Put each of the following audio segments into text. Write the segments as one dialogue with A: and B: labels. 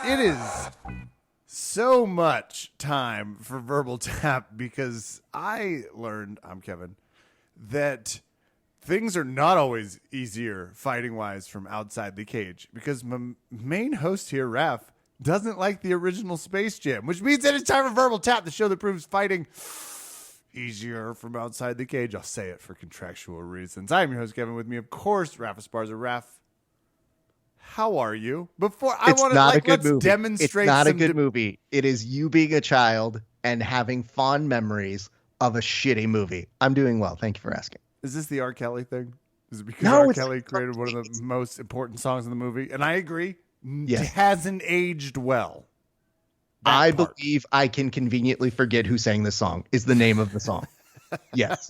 A: It is so much time for Verbal Tap because I learned, I'm Kevin, that things are not always easier fighting-wise from outside the cage because my main host here, Raf, doesn't like the original Space Jam, which means that it's time for Verbal Tap, the show that proves fighting easier from outside the cage. I'll say it for contractual reasons. I'm your host, Kevin. With me, of course, Raf Esparza. Raf, how are you? Before I want to let's
B: movie.
A: demonstrate.
B: It's not a good movie. It is you being a child and having fond memories of a shitty movie. I'm doing well. Thank you for asking.
A: Is this the R. Kelly thing? Is it because R. Kelly created one of the most important songs in the movie? And I agree. Yes. It hasn't aged well.
B: I believe I can conveniently forget who sang the song is the name of the song. Yes.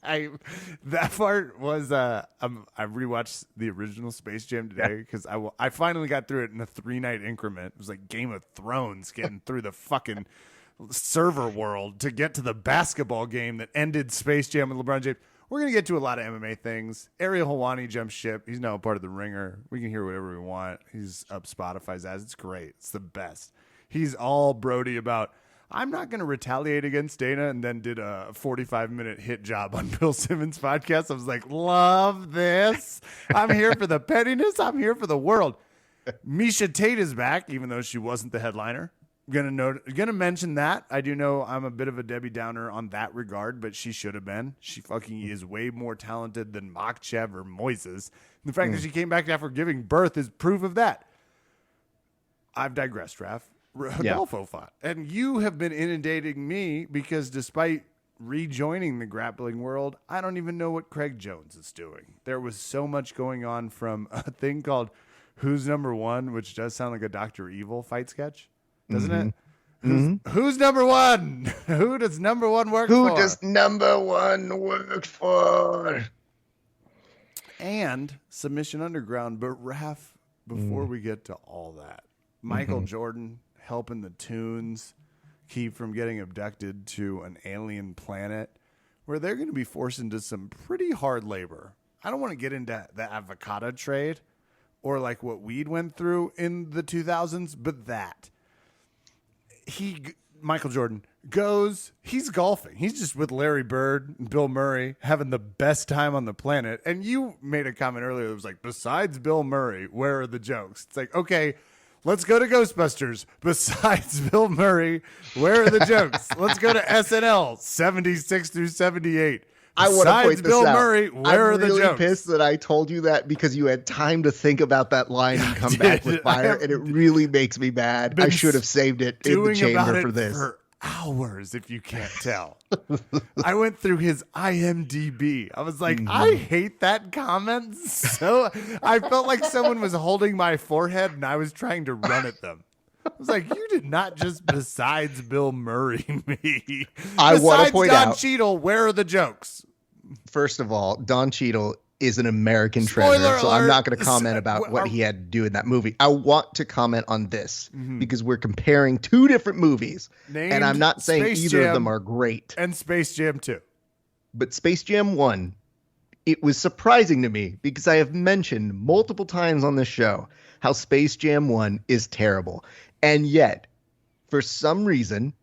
A: That part was I rewatched the original Space Jam today because I finally got through it in a 3-night increment. It was like Game of Thrones getting through the fucking server world to get to the basketball game that ended Space Jam with LeBron James. We're going to get to a lot of MMA things. Ariel Helwani jumped ship. He's now a part of the Ringer. We can hear whatever we want. He's up Spotify's ass. It's great. It's the best. He's all Brody about, I'm not going to retaliate against Dana, and then did a 45-minute hit job on Bill Simmons' podcast. I was like, love this. I'm here for the pettiness. I'm here for the world. Miesha Tate is back, even though she wasn't the headliner. Gonna mention that. I do know I'm a bit of a Debbie Downer on that regard, but she should have been. She fucking is way more talented than Makhachev or Moises. The fact that she came back after giving birth is proof of that. I've digressed, Raf. Rodolfo fought. And you have been inundating me because despite rejoining the grappling world, I don't even know what Craig Jones is doing. There was so much going on, from a thing called Who's Number One, which does sound like a Dr. Evil fight sketch. Doesn't it? Who's number one? Who does number one work for?
B: Who does number one work for?
A: And Submission Underground. But Raf, before we get to all that, Michael Jordan helping the Toons keep from getting abducted to an alien planet where they're going to be forced into some pretty hard labor. I don't want to get into the avocado trade or like what weed went through in the 2000s, but that. Michael Jordan goes, he's golfing. He's just with Larry Bird and Bill Murray having the best time on the planet. And you made a comment earlier that was like, besides Bill Murray, where are the jokes? It's like, okay, let's go to Ghostbusters. Besides Bill Murray, where are the jokes? Let's go to SNL 76 through 78.
B: I want to point this
A: Bill
B: out.
A: Murray, where are the
B: really
A: jokes?
B: I'm pissed that I told you that because you had time to think about that line and come back with fire, and it really makes me mad. I should have saved it in the chamber for this.
A: For hours, if you can't tell. I went through his IMDb. I was like, I hate that comment. So I felt like someone was holding my forehead and I was trying to run at them. I was like, you did not just besides Bill Murray me.
B: I want to point
A: Don
B: out,
A: Cheadle, where are the jokes?
B: First of all, Don Cheadle is an American
A: Spoiler
B: treasure, so
A: alert.
B: I'm not going to comment about what he had to do in that movie. I want to comment on this because we're comparing two different movies, and I'm not saying either of them are great.
A: And Space Jam 2.
B: But Space Jam 1, it was surprising to me because I have mentioned multiple times on this show how Space Jam 1 is terrible. And yet, for some reason,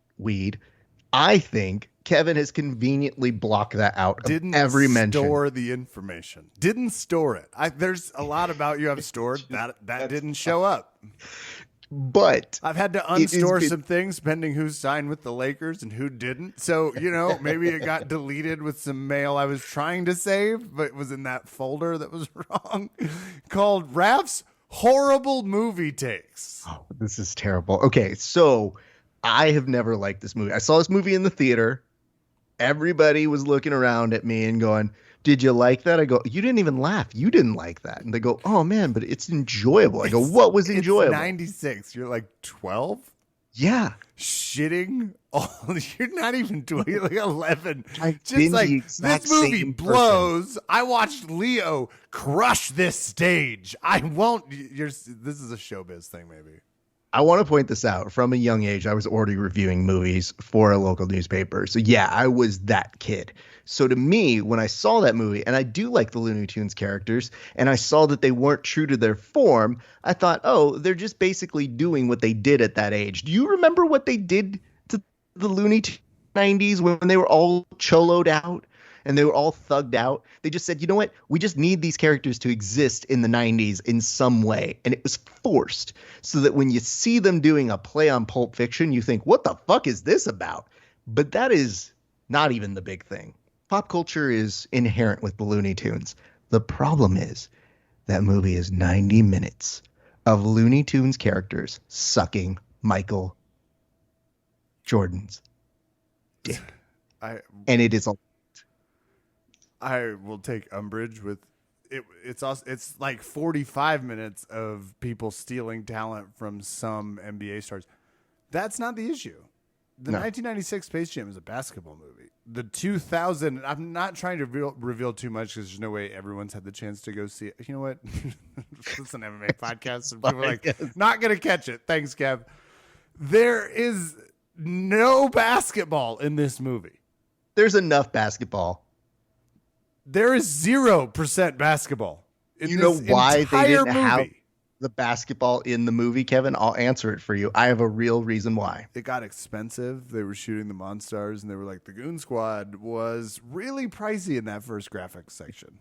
B: I think Kevin has conveniently blocked that out of every mention.
A: Didn't store the information. Didn't store it. There's a lot about you I've stored. That didn't show up.
B: But
A: I've had to unstore some things pending who signed with the Lakers and who didn't. So, maybe it got deleted with some mail I was trying to save, but it was in that folder that was wrong, called Raf's Horrible Movie Takes.
B: Oh, this is terrible. Okay, so I have never liked this movie. I saw this movie in the theater. Everybody was looking around at me and going, did you like that? I go, you didn't even laugh. You didn't like that. And they go, oh, man, but it's enjoyable. I go, what was enjoyable?
A: It's 96. You're like 12?
B: Yeah.
A: Shitting. Oh, you're not even 20, you're like 11.
B: Just
A: like, this movie blows. I watched Leo crush this stage. I won't. This is a showbiz thing, maybe.
B: I want to point this out. From a young age, I was already reviewing movies for a local newspaper. So yeah, I was that kid. So to me, when I saw that movie, and I do like the Looney Tunes characters, and I saw that they weren't true to their form, I thought, oh, they're just basically doing what they did at that age. Do you remember what they did to the Looney Tunes 90s when they were all choloed out and they were all thugged out? They just said, you know what? We just need these characters to exist in the 90s in some way. And it was forced so that when you see them doing a play on Pulp Fiction, you think, what the fuck is this about? But that is not even the big thing. Pop culture is inherent with the Looney Tunes. The problem is that movie is 90 minutes of Looney Tunes characters sucking Michael Jordan's dick. And it is a
A: I will take umbrage with it. It's like 45 minutes of people stealing talent from some NBA stars. That's not the issue. The 1996 Space Jam is a basketball movie. The 2000, I'm not trying to reveal too much because there's no way everyone's had the chance to go see it. You know what? It's an MMA podcast. And people are like, not going to catch it. Thanks, Kev. There is no basketball in this movie.
B: There's enough basketball.
A: There is 0% basketball.
B: You know why they didn't have the basketball in the movie, Kevin? I'll answer it for you. I have a real reason why.
A: It got expensive. They were shooting the Monstars, and they were like, the Goon Squad was really pricey in that first graphics section.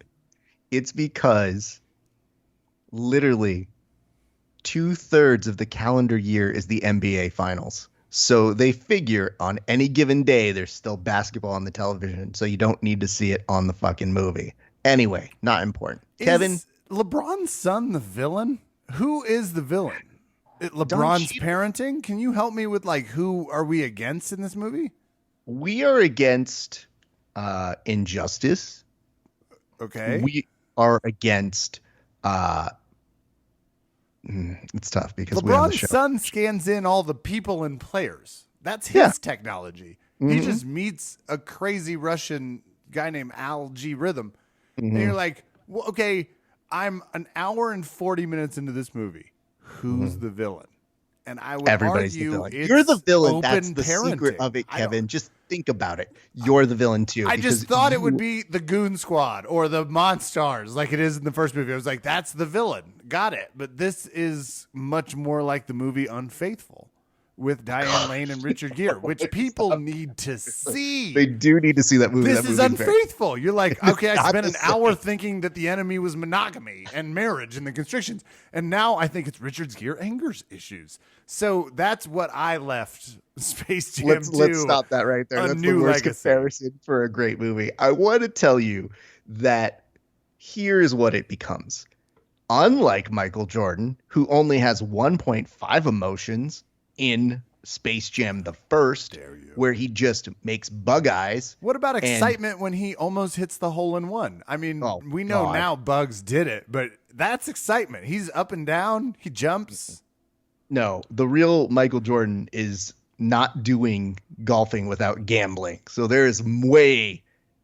B: It's because literally 2/3 of the calendar year is the NBA Finals. So they figure on any given day, there's still basketball on the television. So you don't need to see it on the fucking movie. Anyway, not important. Kevin.
A: Is LeBron's son the villain? Who is the villain? LeBron's parenting? Can you help me with like who are we against in this movie?
B: We are against injustice.
A: Okay.
B: We are against it's tough because
A: LeBron's son scans in all the people and players. That's his technology. Mm-hmm. He just meets a crazy Russian guy named Al G Rhythm. Mm-hmm. And you're like, well, okay, I'm an hour and 40 minutes into this movie. Who's the villain? And I would argue
B: the villain. You're the villain. That's the secret of it, Kevin. Just think about it. You're the villain too.
A: I just thought it would be the Goon Squad or the Monstars like it is in the first movie. I was like, that's the villain. Got it. But this is much more like the movie Unfaithful with Diane Lane and Richard Gere, which people need to see.
B: They do need to see that movie.
A: This is Unfaithful. You're like, okay, I spent an hour thinking that the enemy was monogamy and marriage and the constrictions. And now I think it's Richard Gere anger's issues. So that's what I left Space Jam 2.
B: Let's stop that right there. That's the worst comparison for a great movie. I want to tell you that here's what it becomes. Unlike Michael Jordan, who only has 1.5 emotions in Space Jam the first, where he just makes bug eyes.
A: What about excitement when he almost hits the hole in one? I mean, we know now Bugs did it, but that's excitement. He's up and down. He jumps.
B: No, the real Michael Jordan is not doing golfing without gambling. So there is way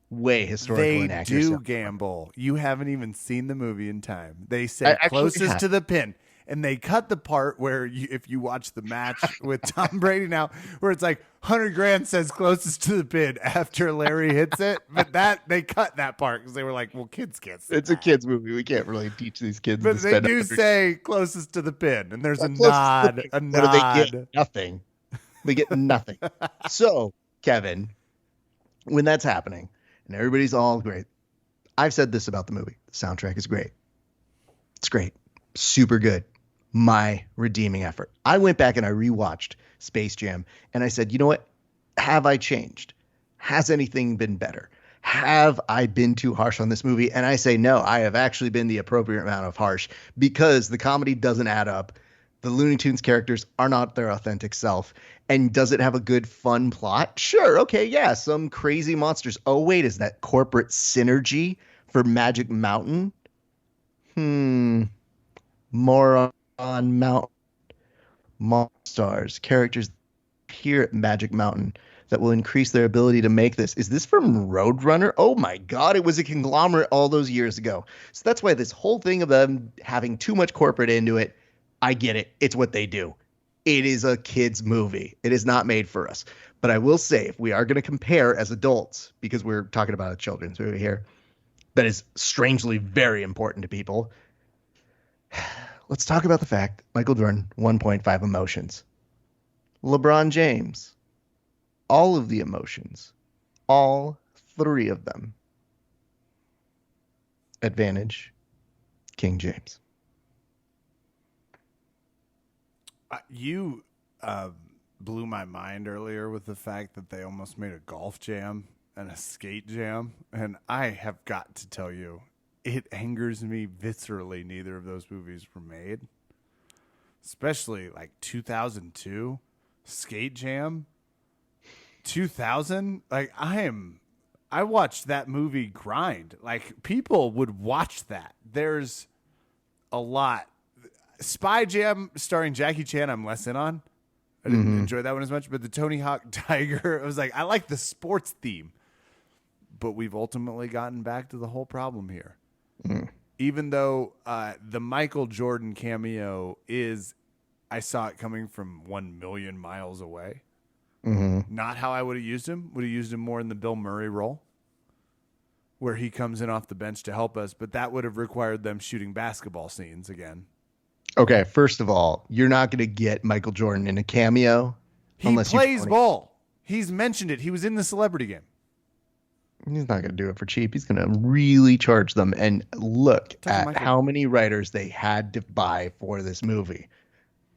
B: historical inaccuracy.
A: They do gamble. You haven't even seen the movie in time. They say closest to the pin. And they cut the part where if you watch the match with Tom Brady now, where it's like 100 grand says closest to the pin after Larry hits it. But they cut that part because they were like, well, kids can't see
B: It's a kid's movie. We can't really teach these kids.
A: But they do say closest to the pin. And there's a nod. A nod.
B: They get nothing. They get nothing. So, Kevin, when that's happening and everybody's all great, I've said this about the movie. The soundtrack is great. It's great. Super good. My redeeming effort. I went back and I rewatched Space Jam and I said, you know what? Have I changed? Has anything been better? Have I been too harsh on this movie? And I say, no, I have actually been the appropriate amount of harsh because the comedy doesn't add up. The Looney Tunes characters are not their authentic self. And does it have a good, fun plot? Sure. Okay. Yeah. Some crazy monsters. Oh, wait, is that corporate synergy for Magic Mountain? More on Mount Monstars, characters here at Magic Mountain that will increase their ability to make this. Is this from Roadrunner? Oh my God, it was a conglomerate all those years ago. So that's why this whole thing of them having too much corporate into it, I get it. It's what they do. it is a kid's movie. It is not made for us. But I will say, if we are going to compare as adults, because we're talking about a children's movie here, that is strangely very important to people. Let's talk about the fact Michael Jordan, 1.5 emotions. LeBron James, all of the emotions, all three of them. Advantage, King James.
A: You blew my mind earlier with the fact that they almost made a golf jam and a skate jam. And I have got to tell you, it angers me viscerally neither of those movies were made. Especially like 2002, Skate Jam. 2000, like I watched that movie grind. Like people would watch that. There's a lot. Spy Jam starring Jackie Chan, I'm less in on. I didn't enjoy that one as much, but the Tony Hawk Tiger, I was like, I like the sports theme. But we've ultimately gotten back to the whole problem here. Even though the Michael Jordan cameo is, I saw it coming from 1 million miles away. Not how I would have used him. Would have used him more in the Bill Murray role, where he comes in off the bench to help us. But that would have required them shooting basketball scenes again.
B: Okay, first of all, you're not going to get Michael Jordan in a cameo.
A: He plays ball. He's mentioned it. He was in the Celebrity Game.
B: He's not going to do it for cheap. He's going to really charge them. And look at how many writers they had to buy for this movie.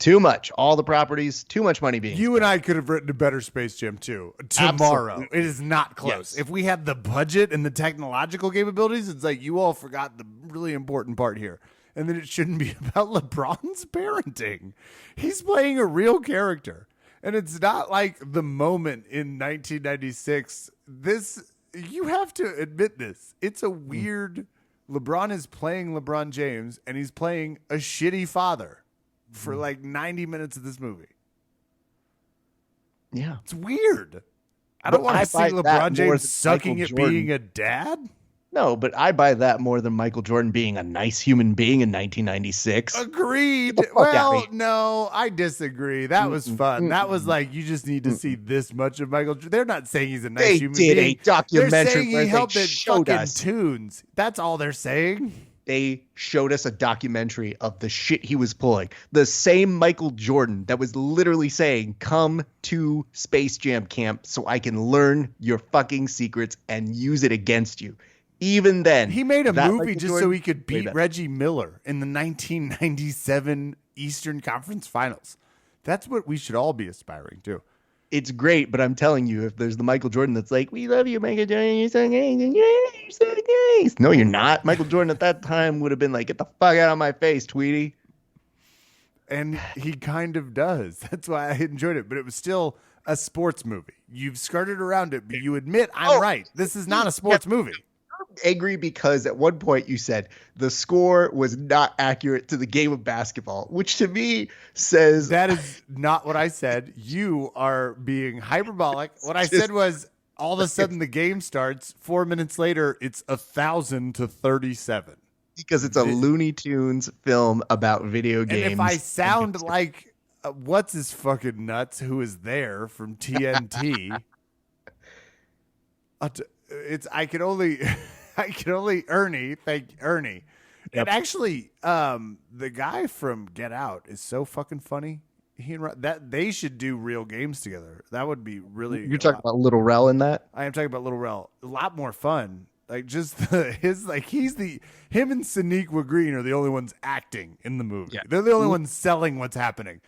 B: Too much. All the properties, too much money being
A: You
B: spent.
A: and I could have written a better Space Jam 2 tomorrow.
B: Absolutely.
A: It is not close.
B: Yes.
A: If we had the budget and the technological capabilities, it's like you all forgot the really important part here. And then it shouldn't be about LeBron's parenting. He's playing a real character. And it's not like the moment in 1996. You have to admit this. It's a weird. LeBron is playing LeBron James, and he's playing a shitty father for like 90 minutes of this movie.
B: Yeah.
A: It's weird. I don't want to see LeBron James sucking at being a dad.
B: No, but I buy that more than Michael Jordan being a nice human being in 1996.
A: Agreed. Well, no, I disagree. That was fun. That was like, you just need to see this much of Michael Jordan. They're not saying he's a nice human being.
B: They did a documentary
A: They're saying
B: where
A: he helped
B: they
A: at
B: showed
A: fucking
B: us.
A: tunes. That's all they're saying.
B: They showed us a documentary of the shit he was pulling. The same Michael Jordan that was literally saying, come to Space Jam camp so I can learn your fucking secrets and use it against you. Even then,
A: he made a movie
B: Michael
A: just
B: Jordan,
A: so he could beat Reggie Miller in the 1997 Eastern Conference Finals. That's what we should all be aspiring to.
B: It's great, but I'm telling you, if there's the Michael Jordan that's like, we love you, Michael Jordan, you're so nice, you're so nice. No, you're not. Michael Jordan at that time would have been like, get the fuck out of my face, Tweety.
A: And he kind of does. That's why I enjoyed it. But it was still a sports movie. You've skirted around it, but you admit I'm right. This is not a sports movie.
B: Angry because at one point you said the score was not accurate to the game of basketball, which to me says
A: that is not what I said. You are being hyperbolic. What I said was all of a sudden the game starts. 4 minutes later, it's 1,000 to 37
B: because it's a Looney Tunes film about video games.
A: And if I sound like what's his fucking nuts who is there from TNT, I can only Ernie. Thank Ernie. Yep. And actually, the guy from Get Out is so fucking funny. That they should do real games together. That would be really.
B: You're talking about Little Rel in that?
A: I am talking about Little Rel. A lot more fun. Like just him and Sonequa Green are the only ones acting in the movie. Yeah. They're the only ones selling what's happening.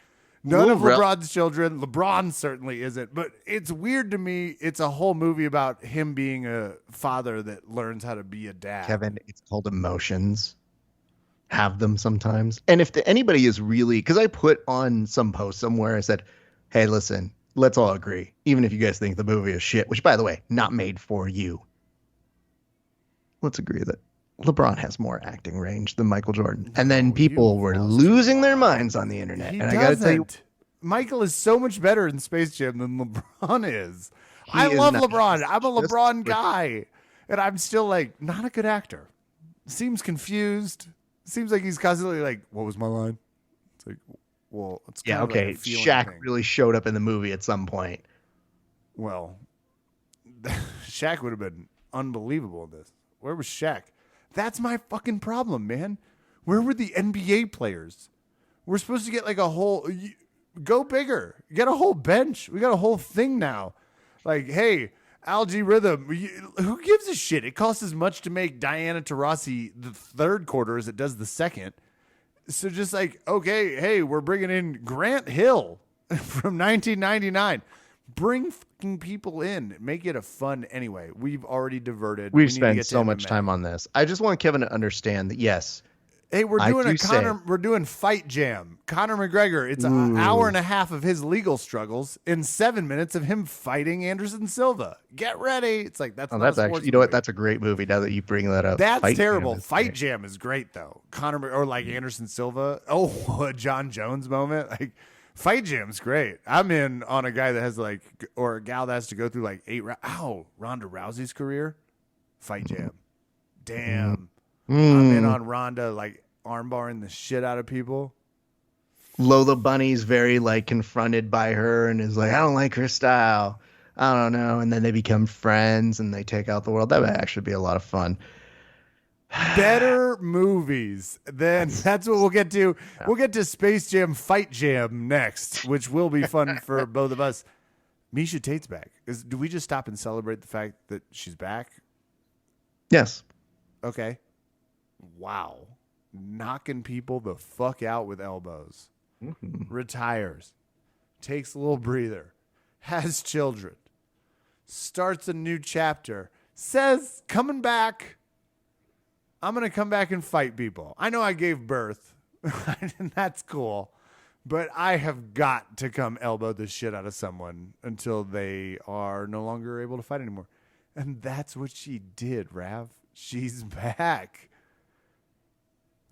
A: None of LeBron's children. LeBron certainly isn't. But it's weird to me. It's a whole movie about him being a father that learns how to be a dad.
B: Kevin, it's called emotions. Have them sometimes. And if anybody is really, because I put on some post somewhere, I said, hey, listen, let's all agree. Even if you guys think the movie is shit, which, by the way, not made for you. Let's agree that LeBron has more acting range than Michael Jordan. And then people were losing their minds on the internet.
A: And
B: I got to tell you,
A: Michael is so much better in Space Jam than LeBron is. I love LeBron. I'm a LeBron guy. And I'm still like, not a good actor. Seems confused. Seems like he's constantly like, what was my line? It's like, Well, it's
B: Yeah,
A: kind of like
B: okay.
A: a feeling
B: Shaq
A: thing.
B: really showed up in the movie at some point.
A: Well, Shaq would have been unbelievable in this. Where was Shaq? That's my fucking problem, man. Where were the NBA players? We're supposed to get like a whole. Go bigger. Get a whole bench. We got a whole thing now. Like, hey, Algae Rhythm. Who gives a shit? It costs as much to make Diana Taurasi the third quarter as it does the second. So just like, okay, hey, we're bringing in Grant Hill from 1999. Bring fucking people in. Make it a fun anyway. We've already diverted.
B: We've
A: We need to
B: spent
A: get to
B: so much
A: MMA.
B: time on this. I just want Kevin to understand that, yes,
A: Hey, we're
B: I
A: doing
B: do say-
A: we're doing Fight Jam. Conor McGregor, it's an hour and a half of his legal struggles and 7 minutes of him fighting Anderson Silva. Get ready. It's like, that's
B: Oh,
A: not
B: that's
A: a
B: actually,
A: sports
B: you know what?
A: movie.
B: That's a great movie now that you bring that up.
A: That's
B: Fight Jam
A: terrible.
B: is
A: Fight
B: great.
A: Jam is great though. Or like Anderson Silva. Oh, a John Jones moment. Like Fight Jam's great. I'm in on a guy that has like, or a gal that has to go through like 8 rounds. Ow, Ronda Rousey's career. Fight Jam. Damn. I'm in on Ronda like armbarring the shit out of people.
B: Lola Bunny's very like confronted by her and is like, I don't like her style. I don't know. And then they become friends and they take out the world. That would actually be a lot of fun.
A: Better movies. Then that's what we'll get to. We'll get to Space Jam Fight Jam next, which will be fun for both of us. Miesha Tate's back. Do we just stop and celebrate the fact that she's back?
B: Yes.
A: Okay. Wow. Knocking people the fuck out with elbows. Retires. Takes a little breather. Has children. Starts a new chapter. Says, coming back. I'm going to come back and fight people. I know I gave birth. And that's cool. But I have got to come elbow the shit out of someone until they are no longer able to fight anymore. And that's what she did, Rav. She's back.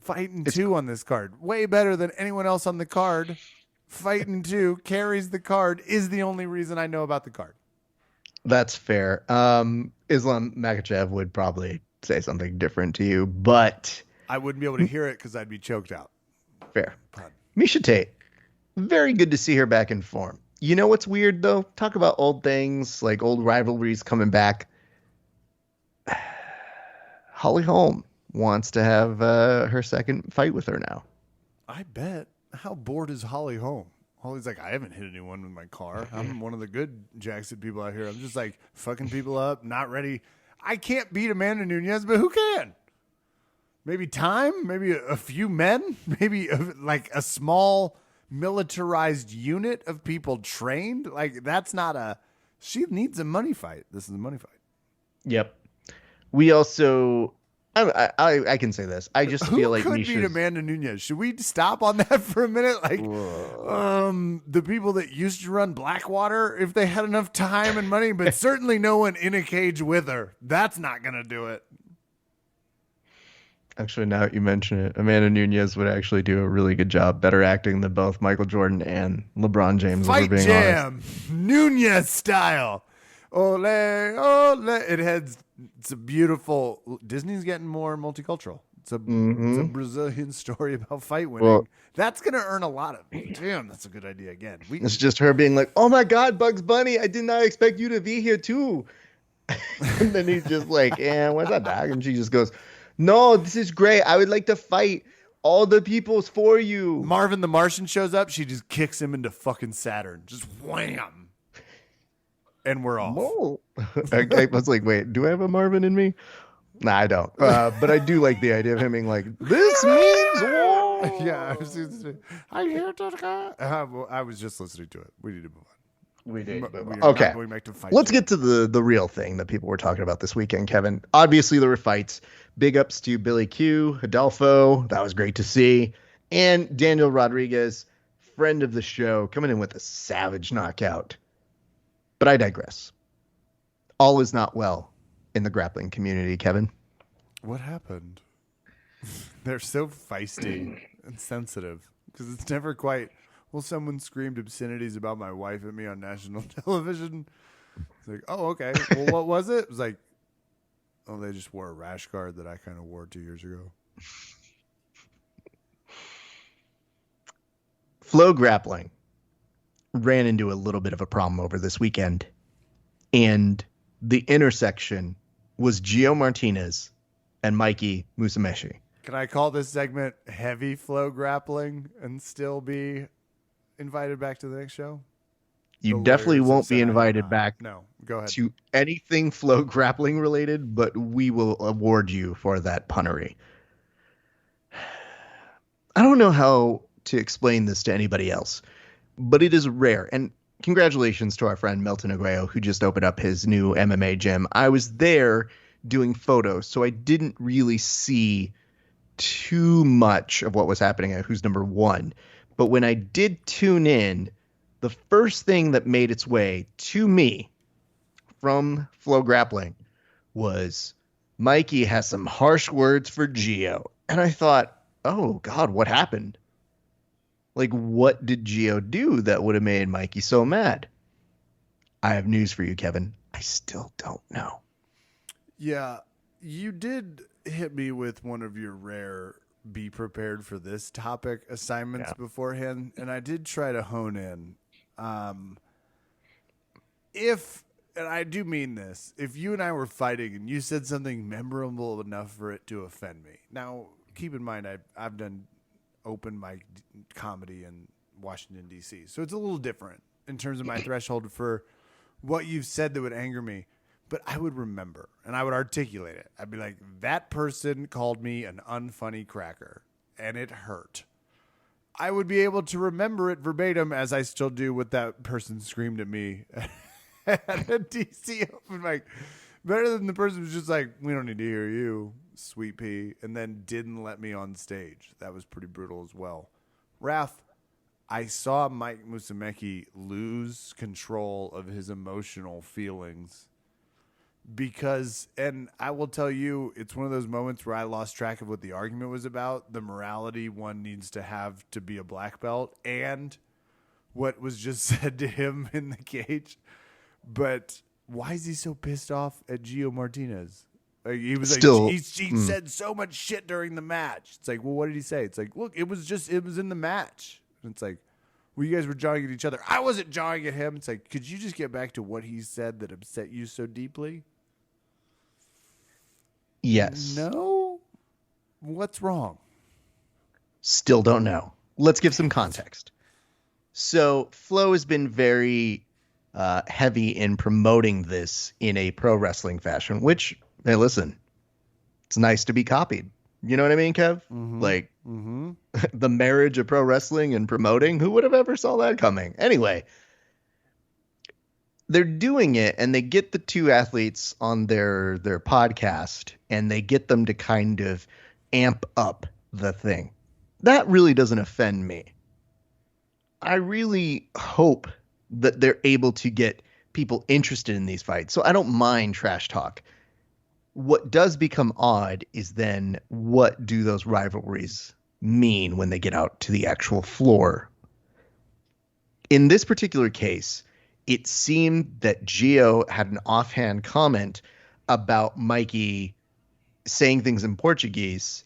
A: Fighting 2 on this card. Way better than anyone else on the card. Fighting 2 carries the card, is the only reason I know about the card.
B: That's fair. Islam Makhachev would probably say something different to you, but
A: I wouldn't be able to hear it because I'd be choked out.
B: fair.
A: Pun.
B: Miesha Tate, very good to see her back in form. You know what's weird though? Talk about old things, like old rivalries coming back. Holly Holm wants to have her second fight with her now.
A: I bet. How bored is Holly Holm? Holly's like, I haven't hit anyone with my car. I'm one of the good Jackson people out here. I'm just like fucking people up, not ready. I can't beat Amanda Nunes, but who can? Maybe time? Maybe a few men? Maybe like a small militarized unit of people trained? Like that's not a... She needs a money fight. This is a money fight.
B: Yep. We also... I can say this. I just feel like
A: Who could beat Amanda Nunes? Should we stop on that for a minute? Like, the people that used to run Blackwater, if they had enough time and money, but certainly no one in a cage with her. That's not going to do it.
B: Actually, now that you mention it, Amanda Nunes would actually do a really good job, better acting than both Michael Jordan and LeBron James.
A: Fight
B: if we're being
A: Jam,
B: honest.
A: Nunes style. Ole, ole. It's a beautiful... Disney's getting more multicultural. It's a Brazilian story about fight winning.
B: Well,
A: that's going to earn a lot of... Damn, that's a good idea again.
B: It's just her being like, oh my God, Bugs Bunny, I did not expect you to be here too. And then he's just like, where's that dog? And she just goes, no, this is great. I would like to fight all the peoples for you.
A: Marvin the Martian shows up. She just kicks him into fucking Saturn. Just wham. And we're off.
B: Whoa. I was like, wait, do I have a Marvin in me? Nah, I don't. But I do like the idea of him being like, this means war.
A: Yeah, I hear to I was just listening to it. We need to move on.
B: We did.
A: We are
B: Okay.
A: not going back to fight.
B: Let's get to the real thing that people were talking about this weekend, Kevin. Obviously, there were fights. Big ups to Billy Q, Adolfo. That was great to see. And Daniel Rodriguez, friend of the show, coming in with a savage knockout. But I digress. All is not well in the grappling community, Kevin.
A: What happened? They're so feisty and sensitive because it's never quite... Well, someone screamed obscenities about my wife at me on national television. It's like, oh, okay. Well, what was it? It was like, oh, they just wore a rash guard that I kind of wore 2 years ago.
B: Flow Grappling ran into a little bit of a problem over this weekend, and the intersection was Gio Martinez and Mikey Musumeci.
A: Can I call this segment Heavy Flow Grappling and still be invited back to the next show?
B: You definitely won't be invited back.
A: No, go ahead.
B: To anything Flow Grappling related, but we will award you for that punnery. I don't know how to explain this to anybody else, but it is rare. And congratulations to our friend Milton Aguayo, who just opened up his new MMA gym. I was there doing photos, so I didn't really see too much of what was happening at Who's Number One. But when I did tune in, the first thing that made its way to me from Flow Grappling was Mikey has some harsh words for Gio. And I thought, oh, God, what happened? Like, what did Gio do that would have made Mikey so mad? I have news for you, Kevin. I still don't know.
A: Yeah, you did hit me with one of your rare be prepared for this topic assignments beforehand, and I did try to hone in. And I do mean this, if you and I were fighting and you said something memorable enough for it to offend me. Now, keep in mind, I've done open mic comedy in Washington, D.C., so it's a little different in terms of my threshold for what you've said that would anger me. But I would remember, and I would articulate it. I'd be like, that person called me an unfunny cracker, and it hurt. I would be able to remember it verbatim, as I still do what that person screamed at me at a DC open mic. Better than the person who's just like, we don't need to hear you, sweet pea, and then didn't let me on stage. That was pretty brutal as well. Raf, I saw Mike Musumeci lose control of his emotional feelings because, and I will tell you, it's one of those moments where I lost track of what the argument was about, the morality one needs to have to be a black belt, and what was just said to him in the cage. But why is he so pissed off at Gio Martinez? Like, he was still, like, he said so much shit during the match. It's like, well, what did he say? It's like, look, it was in the match. And it's like, well, you guys were jawing at each other. I wasn't jawing at him. It's like, could you just get back to what he said that upset you so deeply?
B: Yes.
A: No? What's wrong?
B: Still don't know. Let's give some context. So Flo has been very heavy in promoting this in a pro wrestling fashion, which, hey, listen, it's nice to be copied. You know what I mean, Kev? Mm-hmm. Like, the marriage of pro wrestling and promoting, who would have ever saw that coming? Anyway, they're doing it, and they get the two athletes on their podcast, and they get them to kind of amp up the thing. That really doesn't offend me. I really hope that they're able to get people interested in these fights. So I don't mind trash talk. What does become odd is then what do those rivalries mean when they get out to the actual floor? In this particular case, it seemed that Gio had an offhand comment about Mikey saying things in Portuguese,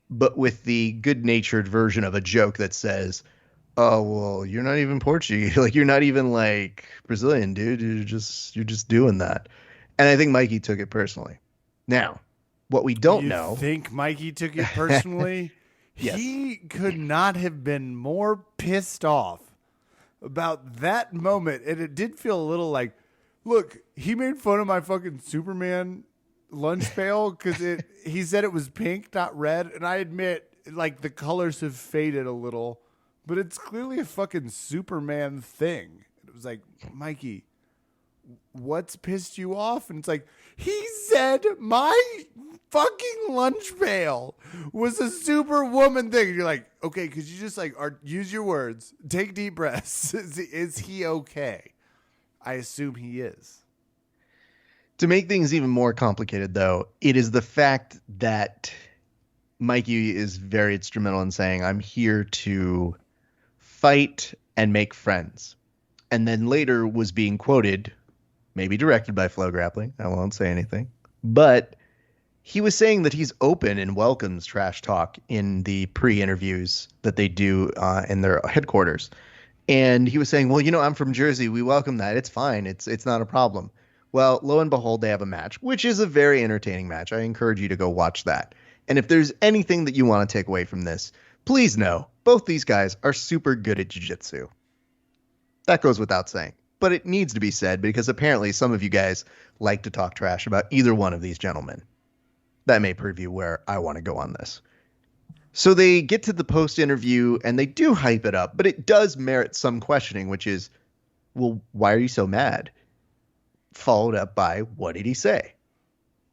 B: but with the good-natured version of a joke that says, oh, well, you're not even Portuguese. Like, you're not even like Brazilian, dude. You're just doing that. And I think Mikey took it personally. Now, what we don't know.
A: You think Mikey took it personally?
B: Yes.
A: He could not have been more pissed off about that moment. And it did feel a little like, look, he made fun of my fucking Superman lunch pail because he said it was pink, not red. And I admit, like, the colors have faded a little. But it's clearly a fucking Superman thing. It was like, Mikey, what's pissed you off? And it's like, he said my fucking lunch pail was a Superwoman thing. And you're like, okay, could you just like use your words, take deep breaths. Is he okay? I assume he is.
B: To make things even more complicated, though, it is the fact that Mikey is very instrumental in saying, I'm here to fight and make friends. And then later was being quoted, maybe directed by Flow Grappling. I won't say anything. But he was saying that he's open and welcomes trash talk in the pre-interviews that they do in their headquarters. And he was saying, well, I'm from Jersey. We welcome that. It's fine. It's not a problem. Well, lo and behold, they have a match, which is a very entertaining match. I encourage you to go watch that. And if there's anything that you want to take away from this, please know both these guys are super good at jiu-jitsu. That goes without saying. But it needs to be said because apparently some of you guys like to talk trash about either one of these gentlemen. That may preview where I want to go on this. So they get to the post-interview and they do hype it up, but it does merit some questioning, which is, well, why are you so mad? Followed up by, what did he say?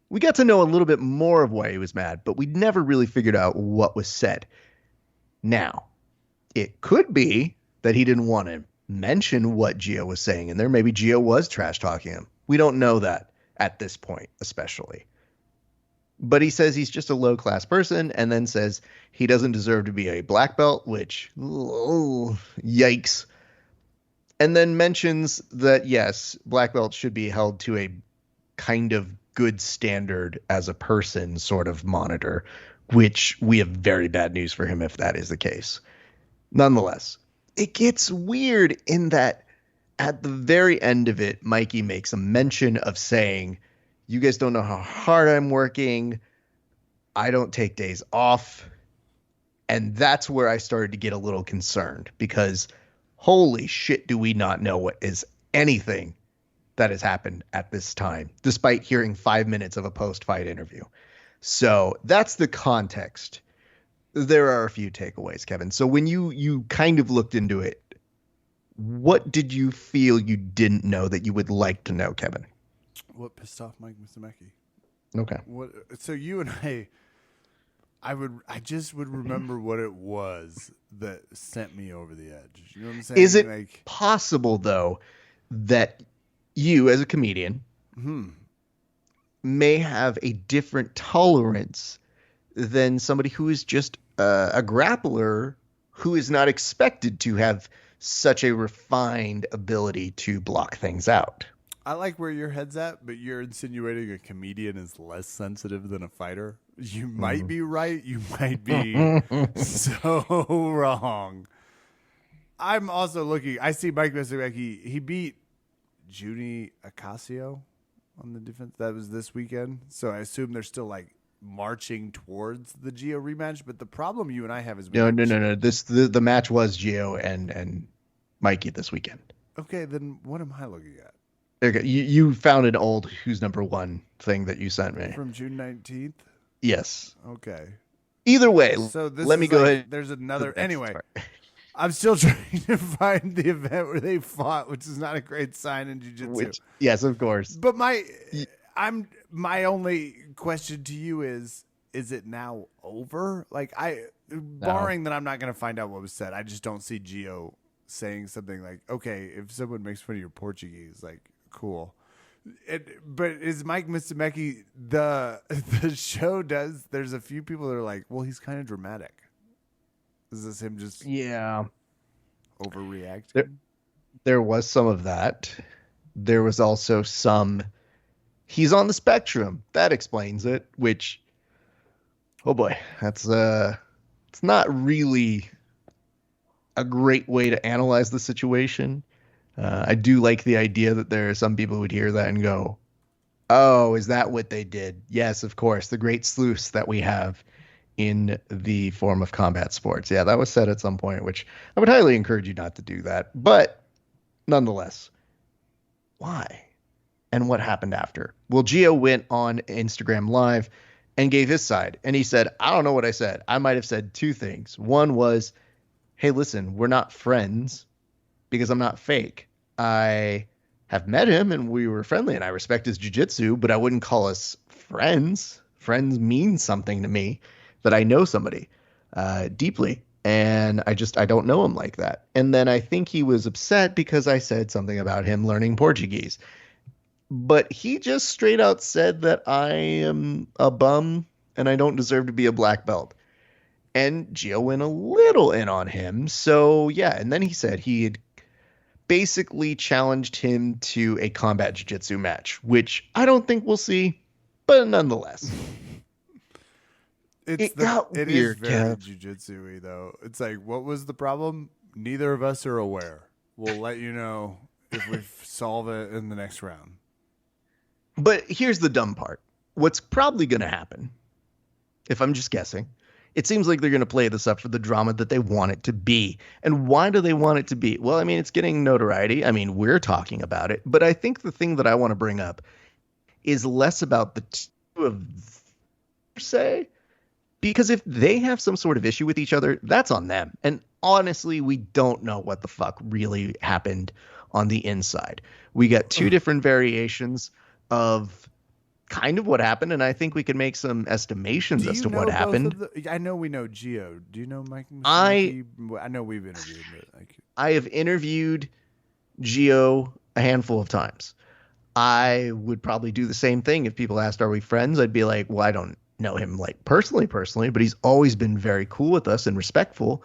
B: We got to know a little bit more of why he was mad, but we never really figured out what was said. Now, it could be that he didn't want to mention what Gio was saying in there. Maybe Gio was trash talking him. We don't know that at this point, especially. But he says he's just a low-class person and then says he doesn't deserve to be a black belt, which, yikes. And then mentions that, yes, black belts should be held to a kind of good standard as a person sort of monitor, which we have very bad news for him if that is the case. Nonetheless, it gets weird in that at the very end of it, Mikey makes a mention of saying, you guys don't know how hard I'm working. I don't take days off. And that's where I started to get a little concerned because holy shit, do we not know what is anything that has happened at this time, despite hearing 5 minutes of a post-fight interview. So that's the context. There are a few takeaways, Kevin. So when you kind of looked into it, what did you feel you didn't know that you would like to know, Kevin?
A: What pissed off Mike Musumeci?
B: Okay.
A: So you and I just would remember what it was that sent me over the edge. You know what I'm saying?
B: Is it possible, though, that you as a comedian may have a different tolerance than somebody who is just a grappler who is not expected to have such a refined ability to block things out?
A: I like where your head's at, but you're insinuating a comedian is less sensitive than a fighter. You might be right. You might be so wrong. I'm also looking. I see Mike Musumeci. He beat Juni Acasio on the defense. That was this weekend. So I assume they're still like marching towards the Gio rematch. But the problem you and I have is
B: no. The match was Gio and Mikey this weekend.
A: Okay, then what am I looking at?
B: Okay, you found an old Who's Number One thing that you sent me
A: from June 19th.
B: Yes.
A: Okay.
B: Either way,
A: so this
B: let me go ahead.
A: There's another. Anyway, I'm still trying to find the event where they fought, which is not a great sign in jiu-jitsu.
B: Yes, of course.
A: But my only question to you is it now over? Like barring that I'm not going to find out what was said. I just don't see Gio saying something like, okay, if someone makes fun of your Portuguese, like, cool. But is Mike Musumeci the show does? There's a few people that are like, well, he's kind of dramatic. Is this him just overreacting?
B: There was some of that. There was also some. He's on the spectrum. That explains it. Which, oh boy, that's it's not really a great way to analyze the situation. I do like the idea that there are some people who would hear that and go, oh, is that what they did? Yes, of course. The great sleuths that we have in the form of combat sports. Yeah, that was said at some point, which I would highly encourage you not to do that. But nonetheless, why? And what happened after? Well, Gio went on Instagram Live and gave his side. And he said, I don't know what I said. I might have said two things. One was, hey, listen, we're not friends because I'm not fake. I have met him and we were friendly and I respect his jiu-jitsu, but I wouldn't call us friends. Friends mean something to me that I know somebody deeply. And I don't know him like that. And then I think he was upset because I said something about him learning Portuguese. But he just straight out said that I am a bum and I don't deserve to be a black belt. And Gio went a little in on him. So, yeah. And then he said he had basically challenged him to a combat jiu-jitsu match, which I don't think we'll see. But nonetheless, It got
A: it is
B: weird,
A: very
B: Kev.
A: jujitsu-y though. It's like, what was the problem? Neither of us are aware. We'll let you know if we solve it in the next round.
B: But here's the dumb part. What's probably going to happen, if I'm just guessing, it seems like they're going to play this up for the drama that they want it to be. And why do they want it to be? Well, I mean, it's getting notoriety. I mean, we're talking about it. But I think the thing that I want to bring up is less about the two of them, per se, because if they have some sort of issue with each other, that's on them. And honestly, we don't know what the fuck really happened on the inside. We got two different variations of kind of what happened, and I think we can make some estimations as to what happened.
A: I know we know Gio. Do you know Mike Musumeci? I know we've interviewed him.
B: I have interviewed Gio a handful of times. I would probably do the same thing if people asked, are we friends? I'd be like, well, I don't know him like personally, but he's always been very cool with us and respectful.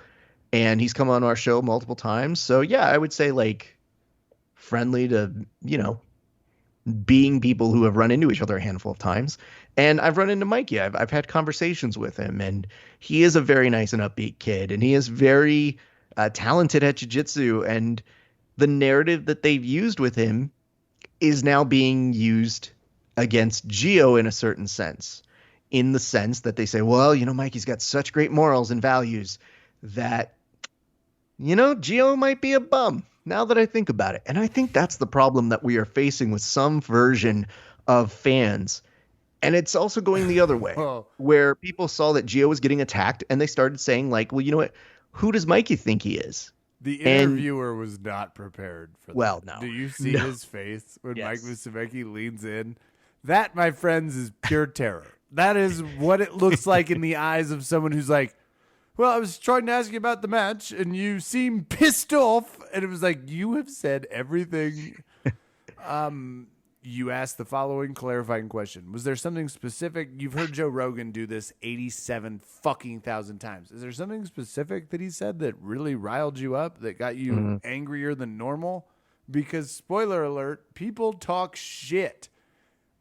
B: And he's come on our show multiple times. So yeah, I would say like friendly to, being people who have run into each other a handful of times. And I've run into Mikey. I've had conversations with him, and he is a very nice and upbeat kid. And he is very talented at jiu-jitsu. And the narrative that they've used with him is now being used against Gio in a certain sense, in the sense that they say, well, Mikey's got such great morals and values that, Gio might be a bum now that I think about it. And I think that's the problem that we are facing with some version of fans. And it's also going the other way, where people saw that Gio was getting attacked and they started saying like, well, you know what? Who does Mikey think he is?
A: The interviewer was not prepared for that.
B: Well, no.
A: Do you see his face when Mike Musumeci leans in? That, my friends, is pure terror. That is what it looks like in the eyes of someone who's like, well, I was trying to ask you about the match, and you seem pissed off. And it was like, you have said everything. You asked the following clarifying question. Was there something specific? You've heard Joe Rogan do this 87 fucking thousand times. Is there something specific that he said that really riled you up, that got you angrier than normal? Because, spoiler alert, people talk shit.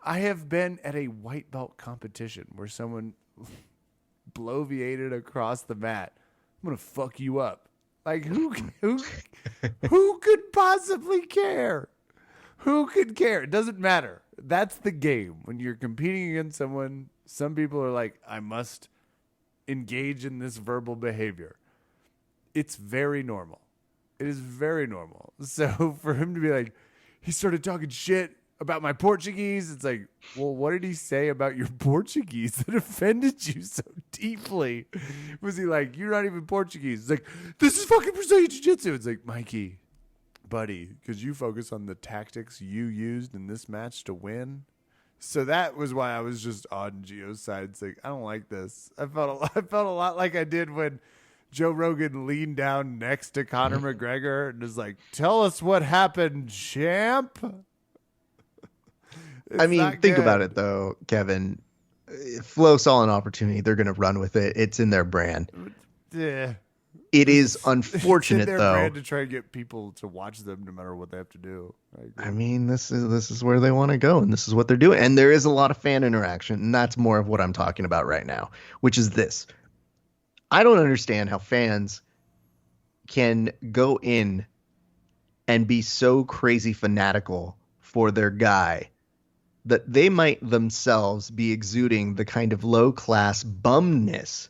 A: I have been at a white belt competition where someone bloviated across the mat. I'm going to fuck you up. Like, who could possibly care? Who could care? It doesn't matter. That's the game. When you're competing against someone, some people are like, I must engage in this verbal behavior. It's very normal. It is very normal. So for him to be like, he started talking shit about my Portuguese, it's like, well, what did he say about your Portuguese that offended you so deeply? Was he like, you're not even Portuguese? It's like, this is fucking Brazilian Jiu-Jitsu. It's like, Mikey, buddy, could you focus on the tactics you used in this match to win? So that was why I was just on Gio's side. It's like, I don't like this. I felt a lot like I did when Joe Rogan leaned down next to Conor McGregor and was like, tell us what happened, champ.
B: I mean, think about it, though, Kevin. Flow saw an opportunity. They're going to run with it. It's in their brand.
A: Yeah.
B: It is unfortunate,
A: it's in their
B: though.
A: brand to try and get people to watch them no matter what they have to do.
B: I mean, this is where they want to go, and this is what they're doing. And there is a lot of fan interaction, and that's more of what I'm talking about right now, which is this. I don't understand how fans can go in and be so crazy fanatical for their guy that they might themselves be exuding the kind of low-class bumness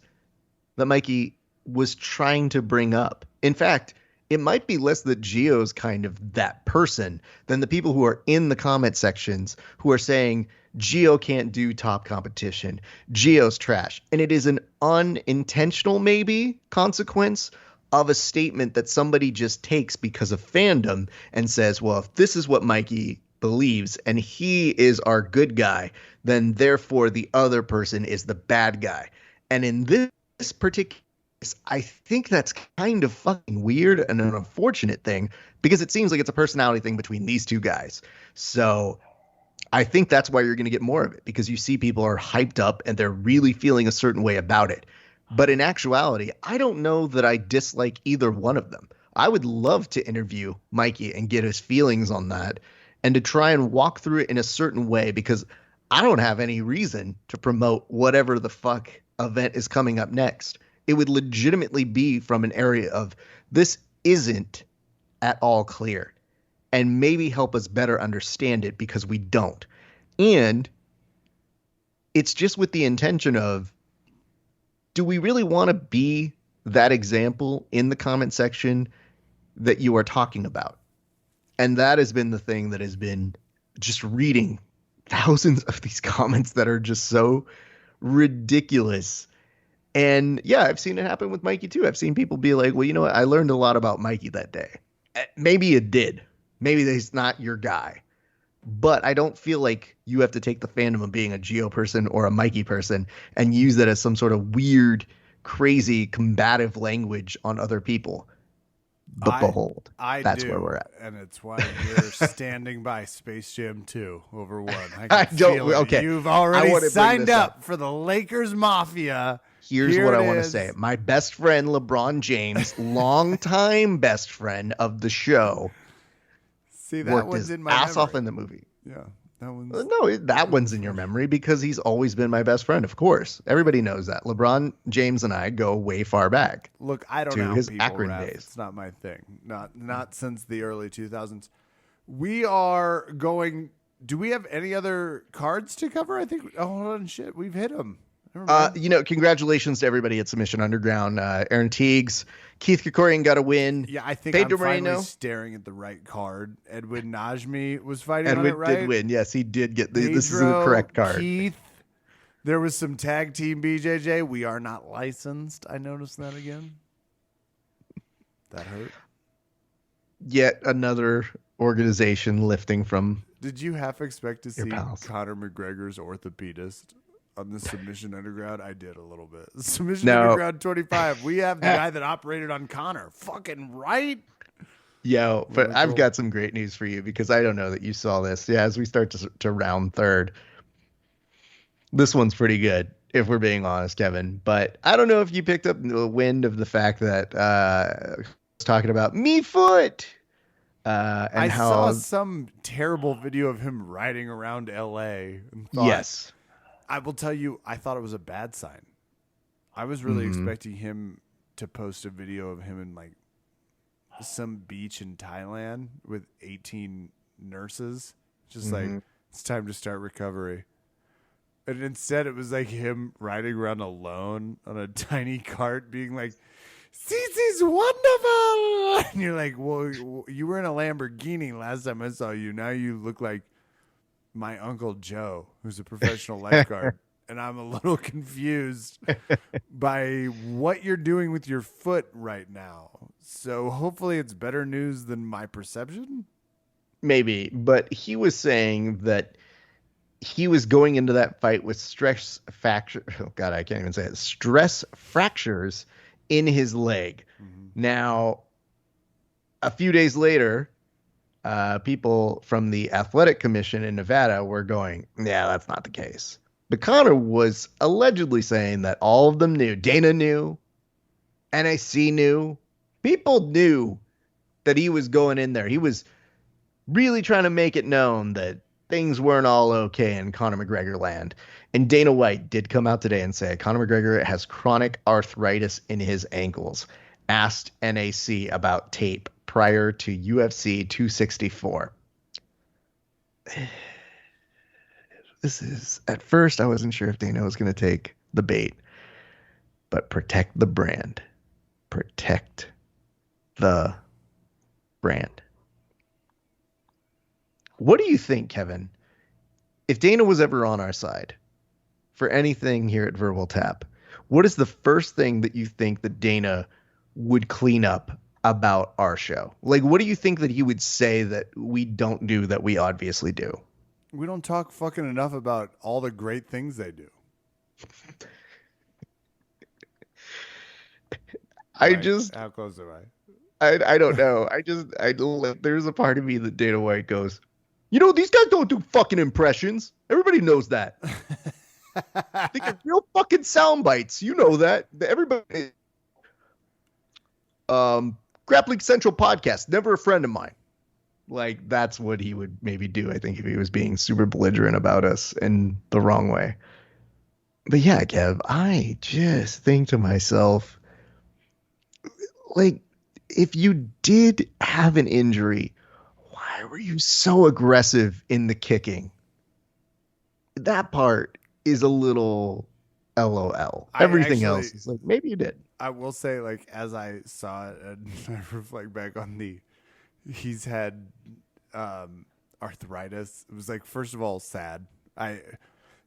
B: that Mikey was trying to bring up. In fact, it might be less that Gio's kind of that person than the people who are in the comment sections who are saying, Gio can't do top competition. Gio's trash. And it is an unintentional, maybe, consequence of a statement that somebody just takes because of fandom and says, well, if this is what Mikey believes and he is our good guy, then therefore the other person is the bad guy. And in this particular case, I think that's kind of fucking weird and an unfortunate thing because it seems like it's a personality thing between these two guys. So I think that's why you're going to get more of it, because you see people are hyped up and they're really feeling a certain way about it. But in actuality, I don't know that I dislike either one of them. I would love to interview Mikey and get his feelings on that, and to try and walk through it in a certain way, because I don't have any reason to promote whatever the fuck event is coming up next. It would legitimately be from an area of this isn't at all clear, and maybe help us better understand it because we don't. And it's just with the intention of, do we really want to be that example in the comment section that you are talking about? And that has been the thing that has been just reading thousands of these comments that are just so ridiculous. And yeah, I've seen it happen with Mikey too. I've seen people be like, well, you know what? I learned a lot about Mikey that day. Maybe it did. Maybe he's not your guy. But I don't feel like you have to take the fandom of being a Geo person or a Mikey person and use that as some sort of weird, crazy, combative language on other people. But behold, that's where we're at.
A: And it's why you're standing by Space Jam 2 over 1. I don't.
B: Okay.
A: You've already signed up for the Lakers Mafia.
B: Here's what I want to say. My best friend, LeBron James, longtime best friend of the show,
A: see, that
B: worked
A: one's
B: his
A: in my
B: ass
A: memory.
B: off in the movie.
A: Yeah.
B: That one's in your memory because he's always been my best friend, of course. Everybody knows that. LeBron James and I go way far back.
A: Look, I don't
B: to
A: know
B: his
A: people
B: Akron
A: rap.
B: days.
A: It's not my thing. Not since the early 2000s. We are going. Do we have any other cards to cover? I think. Oh, hold on, shit. We've hit them.
B: Congratulations to everybody at Submission Underground. Aaron Teagues, Keith Krikorian got a win.
A: Yeah, I think I'm finally staring at the right card. Edwin Najmi was fighting on it, right?
B: Did win. Yes, he did get this is the correct card.
A: Keith. There was some tag team BJJ. We are not licensed. I noticed that again. That hurt.
B: Yet another organization lifting from.
A: Did you half expect to see
B: pals.
A: Conor McGregor's orthopedist on the Submission Underground? I did a little bit. Submission Underground 25. We have the guy that operated on Conor. Fucking right.
B: Yo, but I've got some great news for you because I don't know that you saw this. Yeah, as we start to round third, this one's pretty good, if we're being honest, Kevin. But I don't know if you picked up the wind of the fact that I was talking about me foot. I
A: saw some terrible video of him riding around L.A. and thought,
B: yes.
A: I will tell you, I thought it was a bad sign. I was really expecting him to post a video of him in like some beach in Thailand with 18 nurses. Just like, it's time to start recovery. And instead it was like him riding around alone on a tiny cart being like, this is wonderful. And you're like, well, you were in a Lamborghini last time I saw you. Now you look like my Uncle Joe, who's a professional lifeguard. And I'm a little confused by what you're doing with your foot right now. So hopefully it's better news than my perception.
B: Maybe, but he was saying that he was going into that fight with stress fracture. Oh God, I can't even say it. Stress fractures in his leg. Now, a few days later, people from the athletic commission in Nevada were going, yeah, that's not the case. But Conor was allegedly saying that all of them knew. Dana knew. NAC knew. People knew that he was going in there. He was really trying to make it known that things weren't all okay in Conor McGregor land. And Dana White did come out today and say Conor McGregor has chronic arthritis in his ankles. Asked NAC about tape prior to UFC 264. This is, at first, I wasn't sure if Dana was going to take the bait. But protect the brand. Protect the brand. What do you think, Kevin? If Dana was ever on our side for anything here at Verbal Tap, what is the first thing that you think that Dana would clean up about our show? Like, what do you think that he would say that we don't do that we obviously do?
A: We don't talk fucking enough about all the great things they do. How close am
B: I don't know. There's a part of me that Dana White goes, you know, these guys don't do fucking impressions. Everybody knows that. They get real fucking sound bites. You know that. Everybody. Grappling Central podcast. Never a friend of mine. Like, that's what he would maybe do, I think, if he was being super belligerent about us in the wrong way. But yeah, Kev, I just think to myself, like, if you did have an injury, why were you so aggressive in the kicking? That part is a little LOL.
A: I
B: Everything
A: actually,
B: else is like, maybe you did.
A: I will say, like, as I saw it and I reflect back on he's had arthritis. It was like, first of all, sad.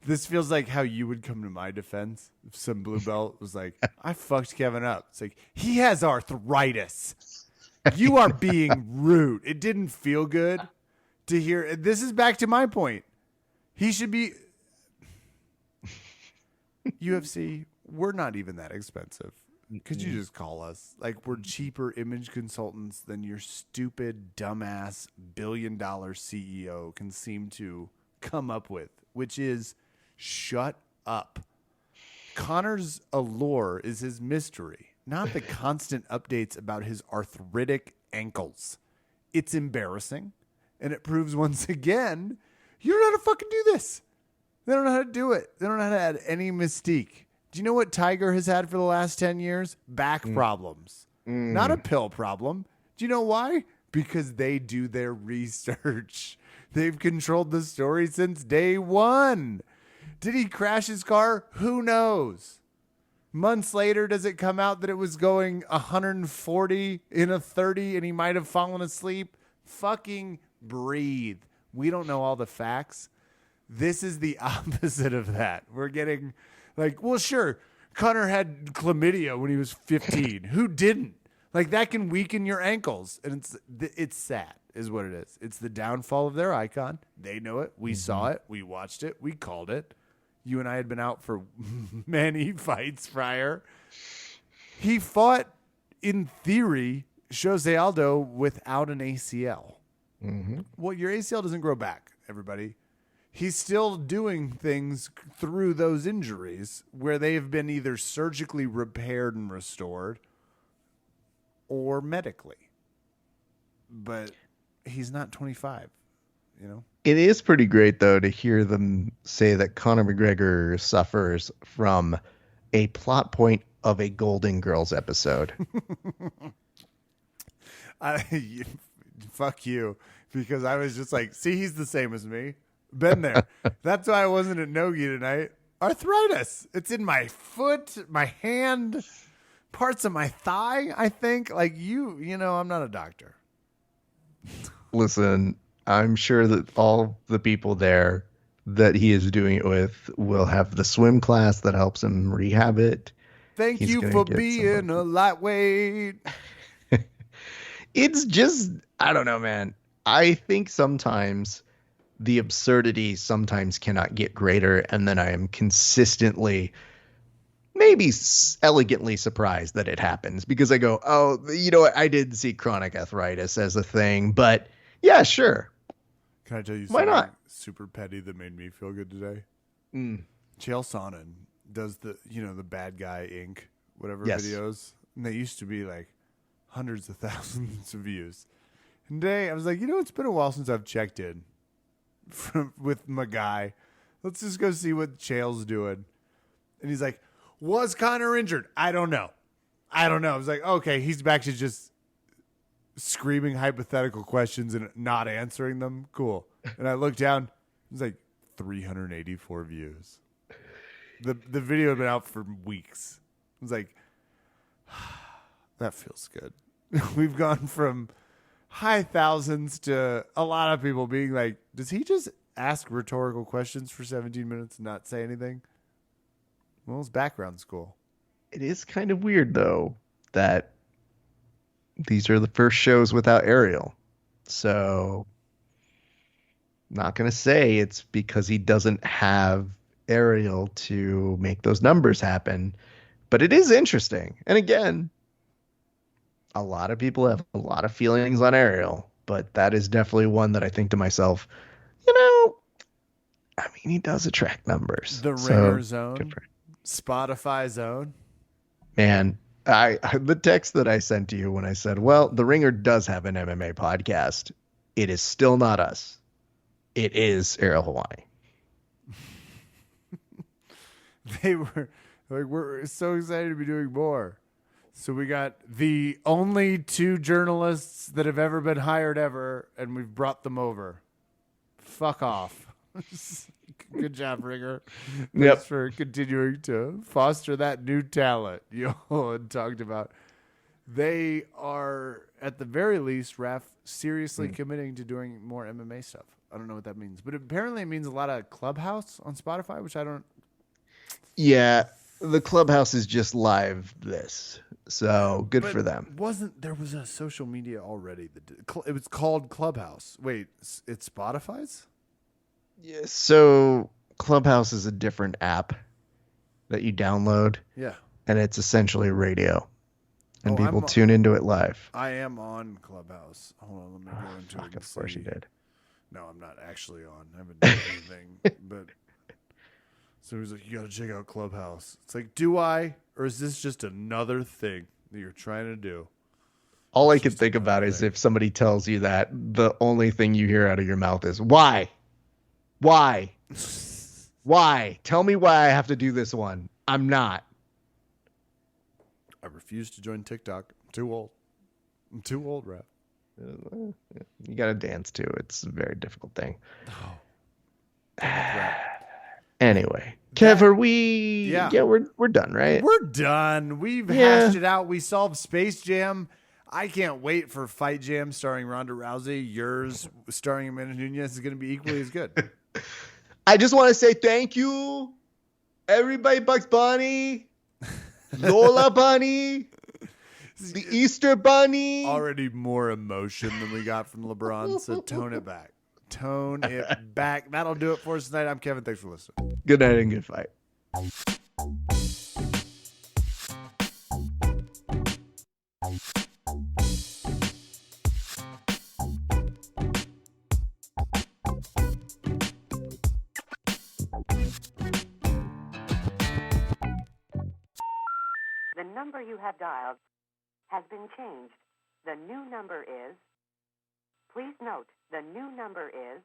A: This feels like how you would come to my defense if some blue belt was like, I fucked Kevin up. It's like, he has arthritis. You are being rude. It didn't feel good to hear. This is back to my point. He should be UFC. We're not even that expensive. Could you just call us? Like, we're cheaper image consultants than your stupid, dumbass, billion-dollar CEO can seem to come up with, which is shut up. Connor's allure is his mystery, not the constant updates about his arthritic ankles. It's embarrassing, and it proves once again you don't know how to fucking do this. They don't know how to do it. They don't know how to add any mystique. Do you know what Tiger has had for the last 10 years? Back problems. Not a pill problem. Do you know why? Because they do their research. They've controlled the story since day one. Did he crash his car? Who knows? Months later, does it come out that it was going 140 in a 30 and he might have fallen asleep? Fucking breathe. We don't know all the facts. This is the opposite of that. We're getting like, well, sure, Connor had chlamydia when he was 15. Who didn't? Like, that can weaken your ankles. And it's sad is what it is. It's the downfall of their icon. They know it. We saw it. We watched it. We called it. You and I had been out for many fights prior. He fought, in theory, Jose Aldo without an ACL. Well, your ACL doesn't grow back, everybody. He's still doing things through those injuries where they've been either surgically repaired and restored or medically. But he's not 25, you know?
B: It is pretty great, though, to hear them say that Conor McGregor suffers from a plot point of a Golden Girls episode.
A: Fuck you. Because I was just like, see, he's the same as me. Been there. That's why I wasn't at Nogi tonight. Arthritis. It's in my foot, my hand, parts of my thigh, I think. Like, you know, I'm not a doctor.
B: Listen, I'm sure that all the people there that he is doing it with will have the swim class that helps him rehab it.
A: Thank you for being a lightweight.
B: It's just, I don't know, man. I think sometimes the absurdity sometimes cannot get greater, and then I am consistently, maybe elegantly surprised that it happens because I go, oh, you know what? I did see chronic arthritis as a thing, but yeah, sure.
A: Can I tell you
B: Why
A: something
B: not?
A: super petty that made me feel good today? Chael Sonnen does the Bad Guy Inc. whatever videos, and they used to be like hundreds of thousands of views. And today I was like, it's been a while since I've checked in with my guy. Let's just go see what Chael's doing. And he's like, was Connor injured? I don't know. I was like, okay, he's back to just screaming hypothetical questions and not answering them. Cool. And I looked down. It was like 384 views. The video had been out for weeks. I was like, that feels good. We've gone from high thousands to a lot of people being like, does he just ask rhetorical questions for 17 minutes and not say anything? Well, it's background school.
B: It is kind of weird, though, that these are the first shows without Ariel. So, not going to say it's because he doesn't have Ariel to make those numbers happen. But it is interesting. And again, a lot of people have a lot of feelings on Ariel, but that is definitely one that I think to myself, I mean, he does attract numbers.
A: The Ringer Zone, Spotify Zone.
B: Man, the text that I sent to you when I said, well, the Ringer does have an MMA podcast. It is still not us. It is Ariel Hawaii.
A: they were like, we're so excited to be doing more. So we got the only 2 journalists that have ever been hired ever, and we've brought them over. Fuck off. Good job, Ringer. Thanks for continuing to foster that new talent you all had talked about. They are, at the very least, Raf, seriously committing to doing more MMA stuff. I don't know what that means, but apparently it means a lot of Clubhouse on Spotify, which I don't.
B: Yeah, the Clubhouse is just live this, so good for them.
A: There was a social media already that it was called Clubhouse. Wait, it's Spotify's?
B: Yeah, so Clubhouse is a different app that you download.
A: Yeah.
B: And it's essentially radio. And people
A: I'm
B: tune into it live.
A: I am on Clubhouse. Hold on, let me go into it.
B: Of course you did.
A: No, I'm not actually on. I haven't done anything. But so he's like, you got to check out Clubhouse. It's like, do I? Or is this just another thing that you're trying to do?
B: All I can think about is if somebody tells you that, the only thing you hear out of your mouth is, why? Why? Why? Tell me why I have to do this one. I'm not.
A: I refuse to join TikTok. I'm too old. I'm too old, Rap.
B: You got to dance too. It's a very difficult thing. Anyway, Kev, are we? Yeah, we're done, right?
A: We're done. We've hashed it out. We solved Space Jam. I can't wait for Fight Jam starring Ronda Rousey. Yours starring Amanda Nunes is going to be equally as good.
B: I just want to say thank you, everybody. Bugs Bunny, Lola Bunny, the Easter Bunny.
A: Already more emotion than we got from LeBron, so tone it back. Tone it back. That'll do it for us tonight. I'm Kevin. Thanks for listening.
B: Good night and good fight.
C: The number you have dialed has been changed. The new number is... Please note, the new number is